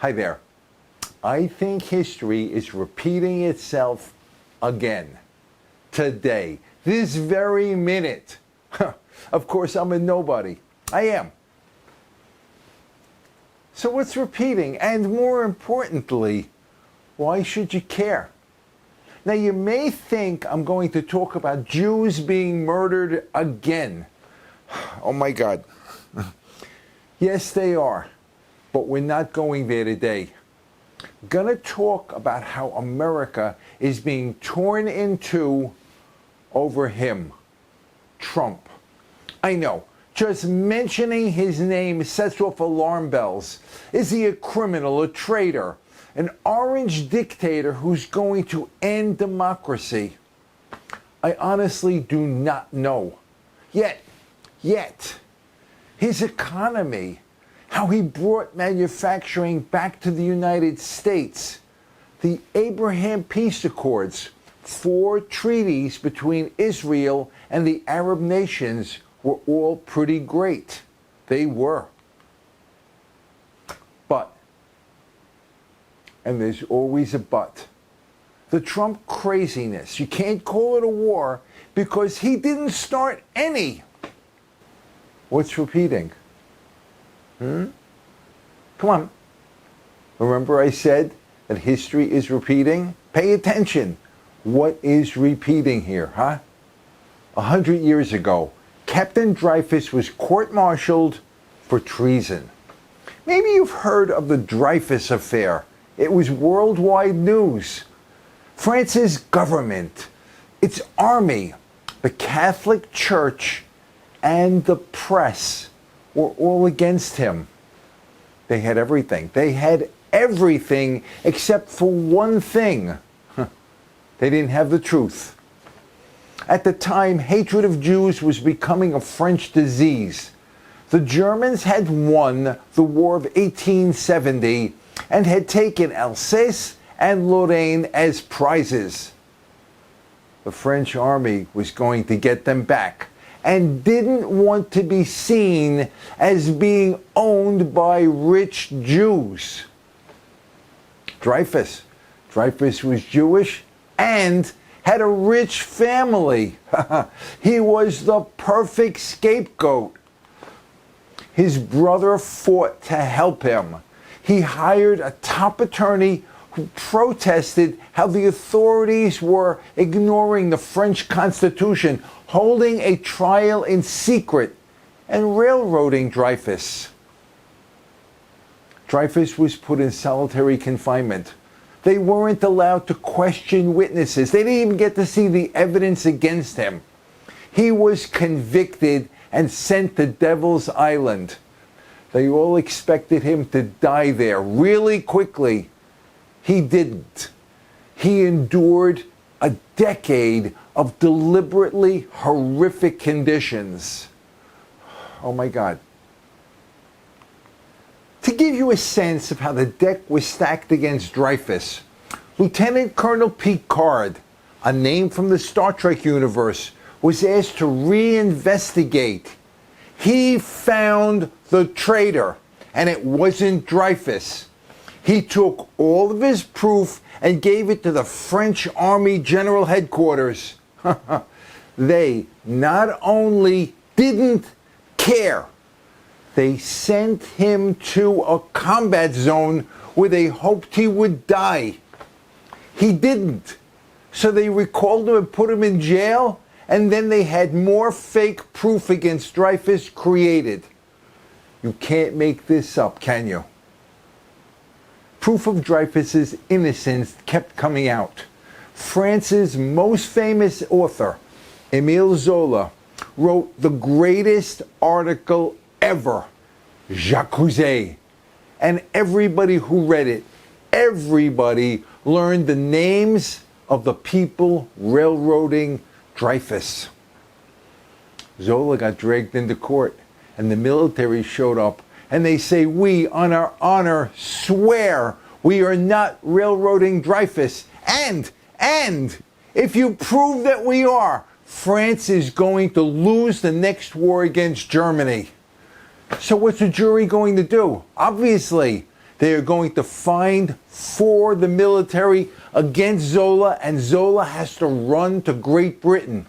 Hi there. I think history is repeating itself again. Today. This very minute. Of course, I'm a nobody. I am. So what's repeating? And more importantly, why should you care? Now, you may think I'm going to talk about Jews being murdered again. Oh my God. Yes, they are. But we're not going there today. Gonna talk about how America is being torn in two over him, Trump. I know, just mentioning his name sets off alarm bells. Is he a criminal, a traitor, an orange dictator who's going to end democracy? I honestly do not know. Yet, his economy, how he brought manufacturing back to the United States, the Abraham Peace Accords, 4 treaties between Israel and the Arab nations were all pretty great. They were. But, and there's always a but, the Trump craziness, you can't call it a war because he didn't start any. What's repeating? Come on. Remember I said that history is repeating? Pay attention. What is repeating here, huh? 100 years ago, Captain Dreyfus was court-martialed for treason. Maybe you've heard of the Dreyfus Affair. It was worldwide news. France's government, its army, the Catholic Church, and the press were all against him. They had everything. They had everything except for one thing. They didn't have the truth. At the time, hatred of Jews was becoming a French disease. The Germans had won the War of 1870 and had taken Alsace and Lorraine as prizes. The French army was going to get them back and didn't want to be seen as being owned by rich Jews. Dreyfus was Jewish and had a rich family. He was the perfect scapegoat. His brother fought to help him. He hired a top attorney who protested how the authorities were ignoring the French Constitution, holding a trial in secret, and railroading Dreyfus. Dreyfus was put in solitary confinement. They weren't allowed to question witnesses. They didn't even get to see the evidence against him. He was convicted and sent to Devil's Island. They all expected him to die there really quickly. He didn't. He endured a decade of deliberately horrific conditions. Oh my God. To give you a sense of how the deck was stacked against Dreyfus, Lieutenant Colonel Picard, a name from the Star Trek universe, was asked to reinvestigate. He found the traitor, and it wasn't Dreyfus. He took all of his proof and gave it to the French Army General Headquarters. They not only didn't care, they sent him to a combat zone where they hoped he would die. He didn't. So they recalled him and put him in jail, and then they had more fake proof against Dreyfus created. You can't make this up, can you? Proof of Dreyfus's innocence kept coming out. France's most famous author, Émile Zola, wrote the greatest article ever, J'accuse. And everybody who read it, everybody learned the names of the people railroading Dreyfus. Zola got dragged into court, and the military showed up, and they say, "We, on our honor, swear we are not railroading Dreyfus. And if you prove that we are, France is going to lose the next war against Germany." So what's the jury going to do? Obviously, They are going to find for the military against Zola, and Zola has to run to Great Britain.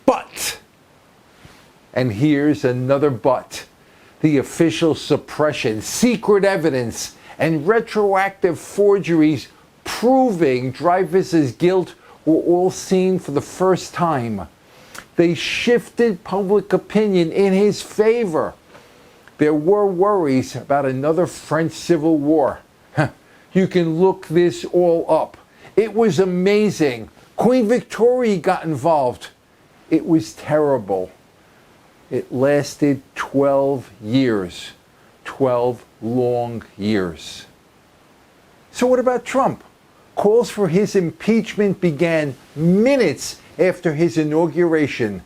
But, and here's another but, the official suppression, secret evidence, and retroactive forgeries proving Dreyfus's guilt were all seen for the first time. They shifted public opinion in his favor. There were worries about another French Civil War. You can look this all up. It was amazing. Queen Victoria got involved. It was terrible. It lasted 12 years. 12 long years. So what about Trump? Calls for his impeachment began minutes after his inauguration.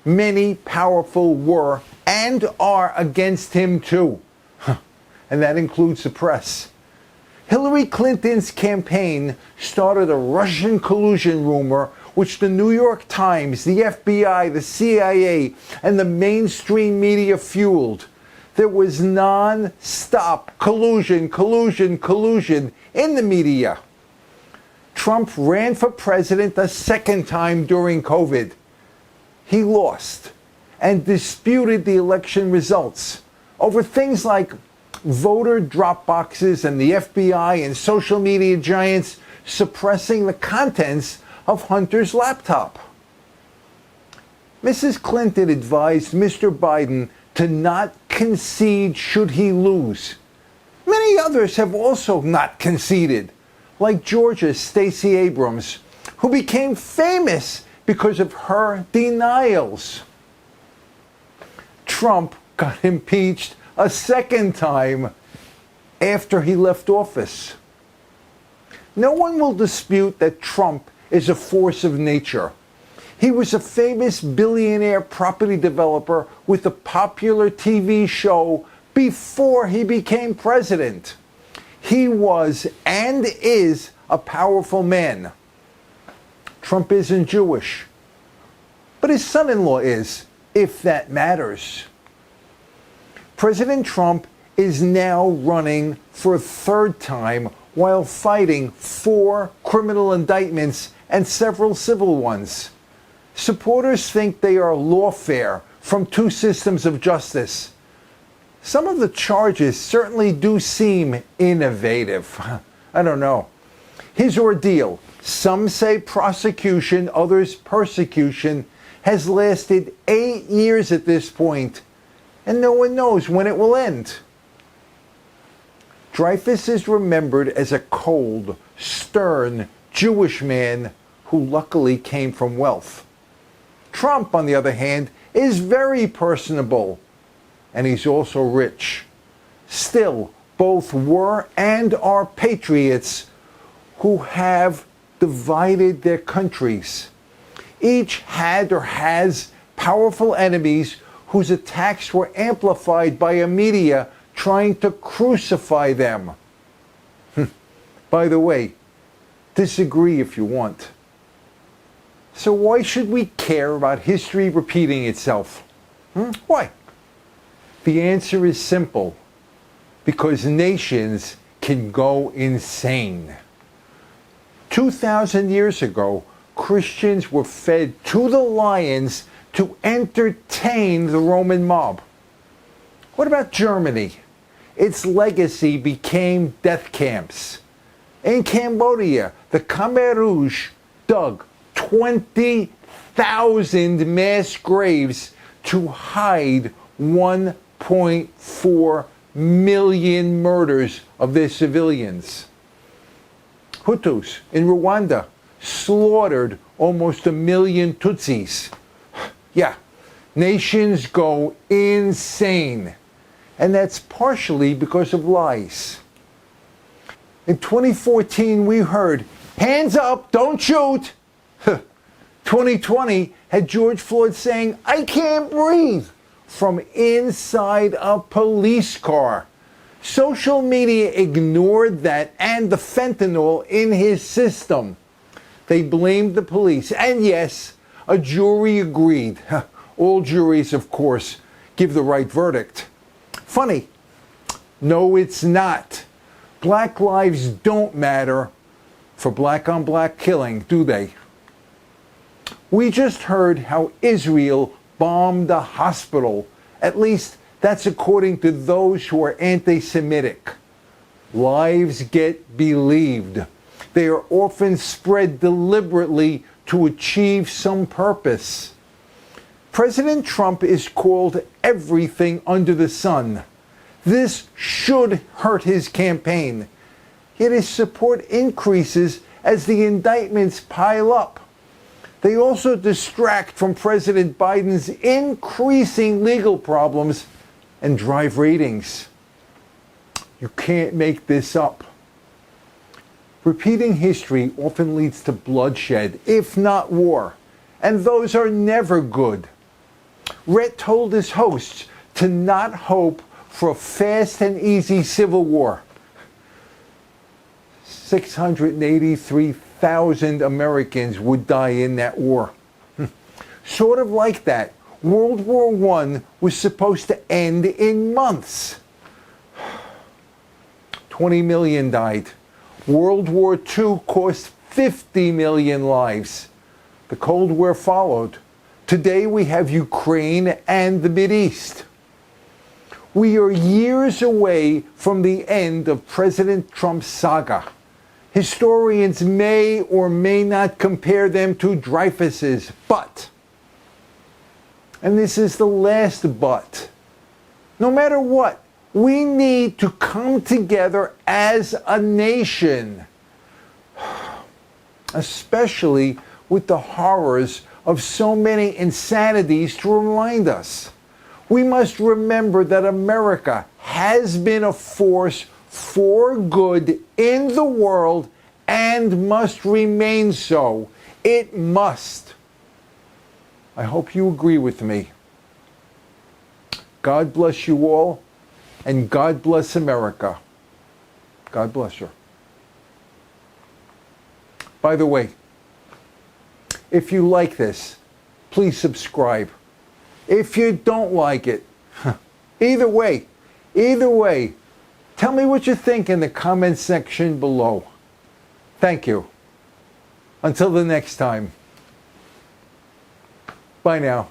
Many powerful were and are against him too. And that includes the press. Hillary Clinton's campaign started a Russian collusion rumor which the New York Times, the FBI, the CIA, and the mainstream media fueled. There was non-stop collusion in the media. Trump ran for president a second time during COVID. He lost and disputed the election results over things like voter drop boxes and the FBI and social media giants suppressing the contents of Hunter's laptop. Mrs. Clinton advised Mr. Biden to not concede should he lose. Many others have also not conceded, like Georgia's Stacey Abrams, who became famous because of her denials. Trump got impeached a second time after he left office. No one will dispute that Trump is a force of nature. He was a famous billionaire property developer with a popular TV show before he became president. He was and is a powerful man. Trump isn't Jewish, but his son-in-law is, if that matters. President Trump is now running for a third time while fighting 4 criminal indictments and several civil ones. Supporters think they are lawfare from 2 systems of justice. Some of the charges certainly do seem innovative. I don't know. His ordeal, some say prosecution, others persecution, has lasted 8 years at this point, and no one knows when it will end. Dreyfus is remembered as a cold, stern Jewish man who luckily came from wealth. Trump, on the other hand, is very personable, and he's also rich. Still, both were and are patriots who have divided their countries. Each had or has powerful enemies whose attacks were amplified by a media trying to crucify them. By the way, disagree if you want. So why should we care about history repeating itself? Why? The answer is simple. Because nations can go insane. 2,000 years ago, Christians were fed to the lions to entertain the Roman mob. What about Germany? Its legacy became death camps. In Cambodia, the Khmer Rouge dug 20,000 mass graves to hide 1.4 million murders of their civilians. Hutus in Rwanda slaughtered almost 1 million Tutsis. Yeah, nations go insane. And that's partially because of lies. In 2014, we heard, hands up, don't shoot. 2020 had George Floyd saying, I can't breathe, from inside a police car. Social media ignored that and the fentanyl in his system. They blamed the police. And yes, a jury agreed. All juries, of course, give the right verdict. Funny, No, it's not. Black lives don't matter for black-on-black killing, do they? We just heard how Israel bombed a hospital. At least that's according to those who are anti-Semitic. Lives get believed. They are often spread deliberately to achieve some purpose. President Trump is called everything under the sun. This should hurt his campaign. Yet his support increases as the indictments pile up. They also distract from President Biden's increasing legal problems and drive ratings. You can't make this up. Repeating history often leads to bloodshed, if not war, and those are never good. Rhett told his hosts to not hope for a fast and easy civil war. 683,000 Americans would die in that war. Sort of like that, World War I was supposed to end in months. 20 million died. World War II cost 50 million lives. The Cold War followed. Today we have Ukraine and the Mideast. We are years away from the end of President Trump's saga. Historians may or may not compare them to Dreyfus's, but, and this is the last but, no matter what, we need to come together as a nation, especially with the horrors of so many insanities to remind us. We must remember that America has been a force for good in the world and must remain so. It must. I hope you agree with me. God bless you all, and God bless America. God bless you. By the way, if you like this, please subscribe. If you don't like it, either way, tell me what you think in the comment section below. Thank you. Until the next time. Bye now.